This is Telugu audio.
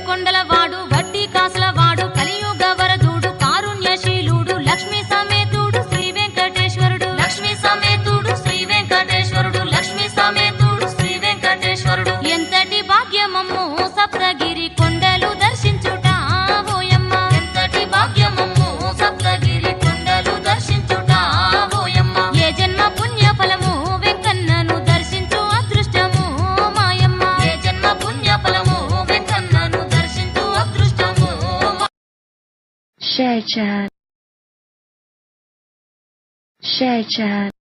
కొండల వాడు వడ్డీ కాసుల వాడు కలియుగ వరదుడు కారుణ్యశీలుడు లక్ష్మీ సమేతుడు శ్రీ వెంకటేశ్వరుడు లక్ష్మీ సమేతుడు శ్రీ వెంకటేశ్వరుడు లక్ష్మీ సమేతుడు శ్రీ వెంకటేశ్వరుడు ఎంతటి భాగ్యమమ్ము సప్తగిరి కొండలు దర్శించుట ఓయమ్మ ఎంతటి భాగ్యమమ్ము సప్తగిరి కొండలు దర్శించుట ఓయమ్మ ఏ జన్మ పుణ్య ఫలము వెంకన్నను దర్శించు అదృష్టము మాయమ్మ ఏ జన్మ పుణ్య ఫలము వెంకన్నను దర్శించు అదృష్టము Share chat.